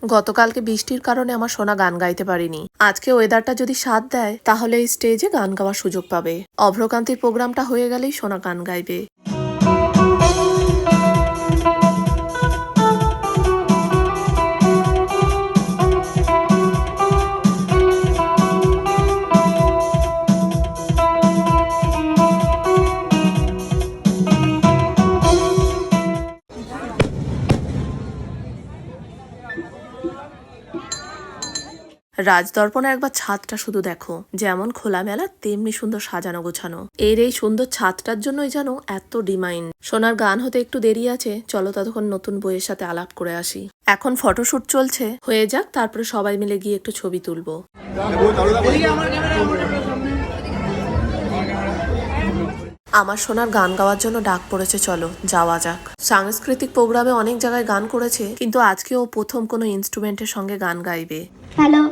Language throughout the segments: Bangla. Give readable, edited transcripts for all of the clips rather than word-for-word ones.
গতকালকে বৃষ্টির কারণে আমার সোনা গান গাইতে পারিনি। আজকে ওয়েদারটা যদি সাথ দেয় তাহলে এই স্টেজে গান গাওয়ার সুযোগ পাবে। অভ্রকান্তির প্রোগ্রামটা হয়ে গেলেই সোনা গান গাইবে। রাজদর্পণে একবার ছাদটা শুধু দেখো, যেমন খোলামেলা তেমনি সুন্দর সাজানো গোছানো। এর এই সুন্দর ছাদটার জন্যই যেন এত ডিমাইন্ড। সোনার গান হতে একটু দেরি আছে, চলো ততক্ষণ নতুন বইয়ের সাথে আলাপ করে আসি। এখন ফটোশুট চলছে, হয়ে যাক তারপরে সবাই মিলে গিয়ে একটু ছবি তুলবো। আমার সোনার গান গাওয়ার জন্য ডাক পড়েছে, চলো যাওয়া যাক। সাংস্কৃতিক প্রোগ্রামে অনেক জায়গায় গান করেছে, কিন্তু আজকে ও প্রথম কোনো ইনস্ট্রুমেন্টের সঙ্গে গান গাইবে। হ্যালো।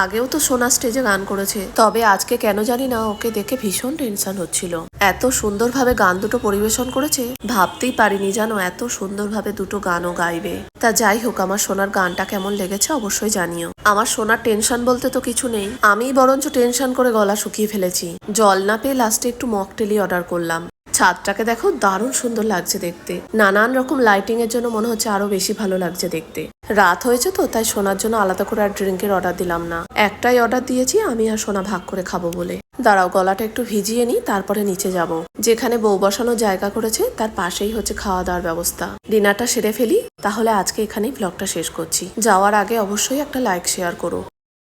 আগেও তো সোনা স্টেজে গান করেছে, তবে আজকে কেন জানি না ওকে দেখে ভীষণ টেনশন হচ্ছিল। এত সুন্দরভাবে গান দুটো পরিবেশন করেছে, ভাবতেই পারিনি জানো এত সুন্দরভাবে দুটো গানও গাইবে। তা যাই হোক, আমার সোনার গানটা কেমন লেগেছে অবশ্যই জানিও। আমার সোনার টেনশন বলতে তো কিছু নেই, আমি বরঞ্চ টেনশন করে গলা শুকিয়ে ফেলেছি। জল না পেয়ে লাস্টে একটু মকটেলই অর্ডার করলাম। ছাদটাকে দেখো, দারুণ সুন্দর লাগছে দেখতে। নানান রকম লাইটিং এর জন্য মনে হচ্ছে আরো বেশি ভালো লাগছে দেখতে। রাত হয়েছে তো, তাই সোনার জন্য আলাদা করে আর ড্রিঙ্কের অর্ডার দিলাম না। একটাই অর্ডার দিয়েছি, আমি আর সোনা ভাগ করে খাবো বলে। দাঁড়াও, গলাটা একটু ভিজিয়ে নিই, তারপরে নিচে যাব। যেখানে বউ বসানো জায়গা করেছে তার পাশেই হচ্ছে খাওয়া দাওয়ার ব্যবস্থা। ডিনারটা সেরে ফেলি, তাহলে আজকে এখানেই ব্লগটা শেষ করছি। যাওয়ার আগে অবশ্যই একটা লাইক শেয়ার করো।